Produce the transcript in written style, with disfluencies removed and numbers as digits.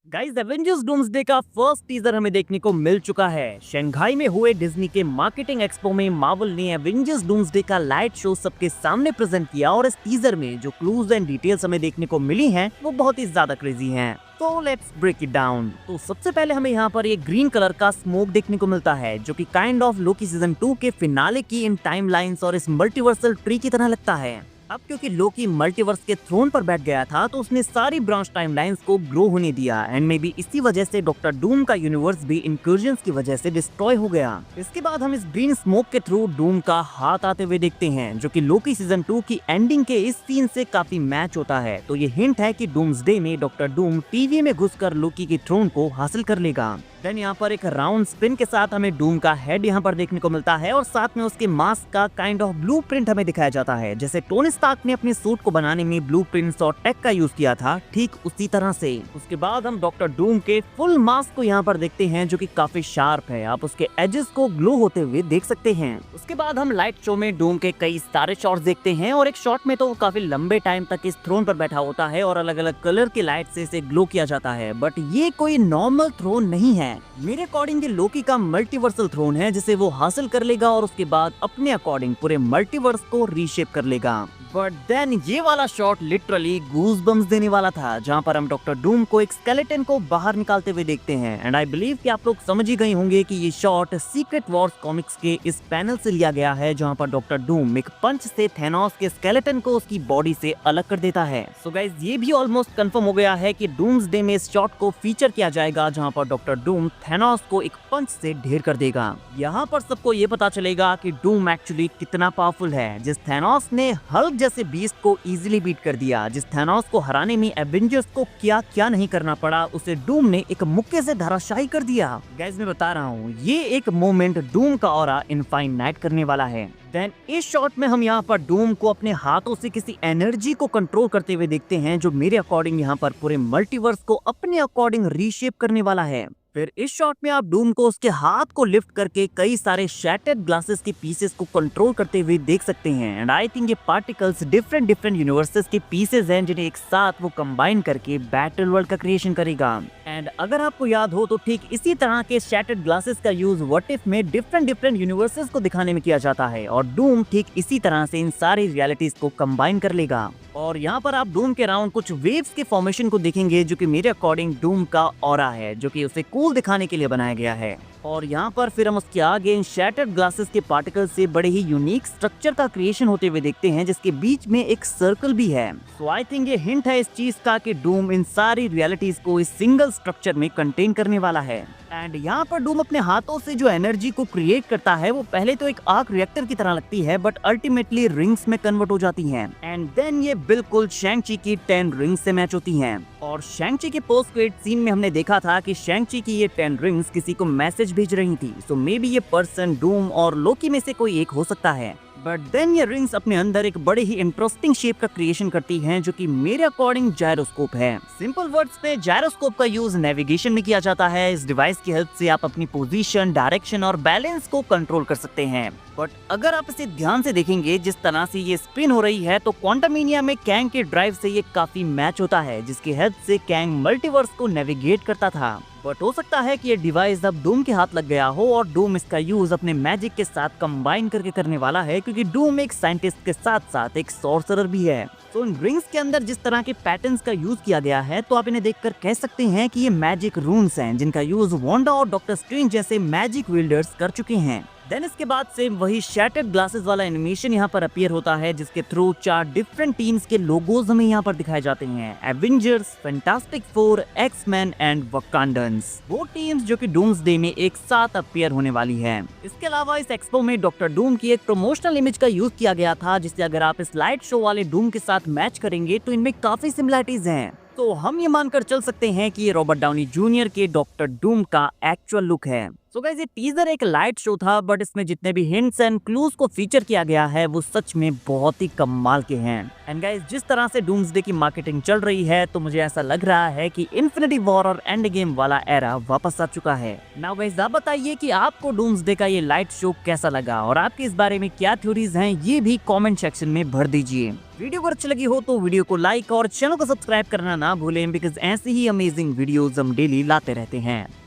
Guys Avengers doomsday का first teaser हमें देखने को मिल चुका है। शंघाई में हुए डिज्नी के मार्केटिंग एक्सपो में मार्वल ने एवेंजर्स डूम्सडे का लाइट शो सबके सामने प्रेजेंट किया और इस टीजर में जो क्लूज एंड डिटेल्स हमें देखने को मिली हैं वो बहुत ही ज्यादा क्रेजी हैं। तो लेट्स ब्रेक इट डाउन। तो सबसे पहले हमें यहाँ पर एक ग्रीन कलर का स्मोक देखने को मिलता है जो कि काइंड ऑफ लोकी सीजन 2 के फिनाले की इन टाइमलाइंस और इस मल्टीवर्सल ट्री की तरह लगता है। अब क्योंकि लोकी मल्टीवर्स के थ्रोन पर बैठ गया था तो उसने सारी ब्रांच टाइमलाइंस को ग्रो होने दिया एंड मे बी इसी वजह से डॉक्टर डूम का यूनिवर्स भी इंक्लूजन्स की वजह से डिस्ट्रॉय हो गया। इसके बाद हम इस ग्रीन स्मोक के थ्रू डूम का हाथ आते हुए देखते हैं जो कि लोकी सीजन 2 की एंडिंग के इस सीन से काफी मैच होता है। तो ये हिंट है कि डूम्सडे में डॉक्टर डूम टीवी में घुसकर लोकी की थ्रोन को हासिल कर लेगा। देन यहाँ पर एक राउंड स्पिन के साथ हमें डूम का हेड यहाँ पर देखने को मिलता है और साथ में उसके मास्क का काइंड ऑफ ब्लूप्रिंट हमें दिखाया जाता है। जैसे टोनी स्टार्क ने अपने सूट को बनाने में ब्लूप्रिंट्स और टेक का यूज किया था, ठीक उसी तरह से। उसके बाद हम डॉक्टर डूम के फुल मास्क को यहाँ पर देखते हैं जो कि काफी शार्प है। आप उसके एजेस को ग्लो होते हुए देख सकते हैं। उसके बाद हम लाइट शो में डूम के कई सारे शॉट्स देखते हैं और एक शॉट में तो वो काफी लंबे टाइम तक इस थ्रोन पर बैठा होता है और अलग अलग कलर की लाइट से इसे ग्लो किया जाता है। बट ये कोई नॉर्मल थ्रोन नहीं है। मेरे अकॉर्डिंग ये लोकी का मल्टीवर्सल थ्रोन है जिसे वो हासिल कर लेगा और उसके बाद अपने अकॉर्डिंग पूरे मल्टीवर्स को रीशेप कर लेगा। बट देन ये वाला शॉट लिटरली गूज बम्स देने वाला था जहां पर हम डॉक्टर डूम को एक स्केलेटन को बाहर निकालते हुए देखते हैं। एंड आई बिलीव कि आप लोग समझ ही गए होंगे कि ये शॉट सीक्रेट वॉर्स कॉमिक्स के इस पैनल से लिया गया है जहां पर डॉक्टर डूम एक पंच से थैनोस के स्केलेटन को उसकी बॉडी से अलग कर देता है। सो गाइस ये भी ऑलमोस्ट कंफर्म हो गया है कि डूम्सडे में इस शॉट को फीचर किया जाएगा जहां पर डॉक्टर डूम थैनोस को एक पंच से ढेर कर देगा। यहाँ पर सबको ये पता चलेगा कि डूम एक्चुअली कितना पावरफुल है। जिस थैनोस ने हल्क जैसे बीस्ट को इजीली बीट कर दिया, जिस थैनोस को हराने में एवेंजर्स को क्या क्या नहीं करना पड़ा, उसे डूम ने एक मुक्के से धराशायी कर दिया। गाइस मैं बता रहा हूँ ये एक मोमेंट डूम का ऑरा इनफाइनाइट करने वाला है। देन इस शॉट में हम यहाँ पर डूम को अपने हाथों से किसी एनर्जी को कंट्रोल करते हुए देखते हैं जो मेरे अकॉर्डिंग यहाँ पर पूरे मल्टीवर्स को अपने अकॉर्डिंग रीशेप करने वाला है। फिर इस शॉट में आप डूम को उसके हाथ को लिफ्ट करके कई सारे शैटर्ड ग्लासेस के पीसेस को कंट्रोल करते हुए देख सकते हैं। एंड आई थिंक ये पार्टिकल्स डिफरेंट यूनिवर्सेस के पीसेस हैं जिन्हें एक साथ वो कंबाइन करके बैटल वर्ल्ड का क्रिएशन करेगा। एंड अगर आपको याद हो तो ठीक इसी तरह के शैटर्ड ग्लासेस का यूज व्हाट इफ में डिफरेंट यूनिवर्सेस को दिखाने में किया जाता है और डूम ठीक इसी तरह से इन सारी रियलिटीज को कंबाइन कर लेगा। और यहाँ पर आप डूम के राउंड कुछ वेव्स के फॉर्मेशन को देखेंगे जो कि मेरे अकॉर्डिंग डूम का ऑरा है जो कि उसे कूल दिखाने के लिए बनाया गया है। और यहाँ पर फिर हम उसके आगे इन शैटर्ड ग्लासेस के पार्टिकल से बड़े ही यूनिक स्ट्रक्चर का क्रिएशन होते हुए देखते हैं जिसके बीच में एक सर्कल भी है। सो आई थिंक ये हिंट है इस चीज का कि डूम इन सारी रियलिटीज को इस सिंगल स्ट्रक्चर में कंटेन करने वाला है। एंड यहाँ पर डूम अपने हाथों से जो एनर्जी को क्रिएट करता है वो पहले तो एक आर्क रिएक्टर की तरह लगती है बट अल्टीमेटली रिंग्स में कन्वर्ट हो जाती हैं। एंड देन ये बिल्कुल शैंग-ची की 10 रिंग्स से मैच होती हैं। और शैंग-ची के पोस्ट क्रेडिट सीन में हमने देखा था कि शैंग-ची की ये 10 रिंग्स किसी को मैसेज भेज रही थी। सो मे बी ये पर्सन डूम और लोकी में से कोई एक हो सकता है। बट देन ये रिंग्स अपने अंदर एक बड़े ही इंटरेस्टिंग शेप का क्रिएशन करती हैं जो कि मेरे अकॉर्डिंग जायरोस्कोप है। सिंपल वर्ड्स में जायरोस्कोप का यूज नेविगेशन में किया जाता है। इस डिवाइस की हेल्प से आप अपनी पोजीशन, डायरेक्शन और बैलेंस को कंट्रोल कर सकते हैं। बट अगर आप इसे ध्यान से देखेंगे जिस तरह से ये स्पिन हो रही है तो क्वांटमेनिया में कैंग के ड्राइव से ये काफी मैच होता है जिसकी हेल्प से कैंग मल्टीवर्स को नेविगेट करता था। बट हो सकता है कि ये डिवाइस अब डूम के हाथ लग गया हो और डूम इसका यूज अपने मैजिक के साथ कंबाइन करके करने वाला है क्योंकि डूम एक साइंटिस्ट के साथ साथ एक सॉर्सरर भी है। तो इन रिंग्स के अंदर जिस तरह के पैटर्न्स का यूज किया गया है तो आप इन्हें देखकर कह सकते हैं कि ये मैजिक रून्स हैं जिनका यूज वांडा और डॉक्टर स्ट्रेंज जैसे मैजिक विल्डर्स कर चुके हैं। देन इसके बाद से वही शैटर्ड ग्लासेस वाला एनिमेशन यहाँ पर अपीयर होता है जिसके थ्रू 4 डिफरेंट टीम्स के लोगोज हमें यहाँ पर दिखाए जाते हैं। Avengers, Fantastic Four, X-Men and Wakandans, वो टीम्स जो कि डूम्सडे में एक साथ अपीयर होने वाली है। इसके अलावा इस एक्सपो में डॉक्टर डूम की एक प्रमोशनल इमेज का यूज किया गया था जिससे अगर आप इस लाइट शो वाले डूम के साथ मैच करेंगे तो इनमें काफी सिमिलरिटीज हैं। तो हम ये मानकर चल सकते हैं कि ये रॉबर्ट डाउनी जूनियर के डॉक्टर डूम का एक्चुअल लुक है। सो गाइस ये टीजर एक लाइट शो था, बट इसमें जितने भी हिंट्स एंड क्लूज को फीचर किया गया है वो सच में बहुत ही कमाल के हैं। एंड गाइस जिस तरह से डूम्सडे की मार्केटिंग चल रही है तो मुझे ऐसा लग रहा है कि इन्फिनिटी वॉर और एंड गेम वाला एरा वापस आ चुका है। नाउ गाइस आप बताइए कि आपको डूम्सडे का ये लाइट शो कैसा लगा और आपकी इस बारे में क्या थ्योरीज हैं, ये भी कमेंट सेक्शन में भर दीजिए। वीडियो अगर अच्छी लगी हो तो वीडियो को लाइक और चैनल को सब्सक्राइब करना ना भूलें, बिकॉज ऐसी ही अमेजिंग वीडियोस हम डेली लाते रहते हैं।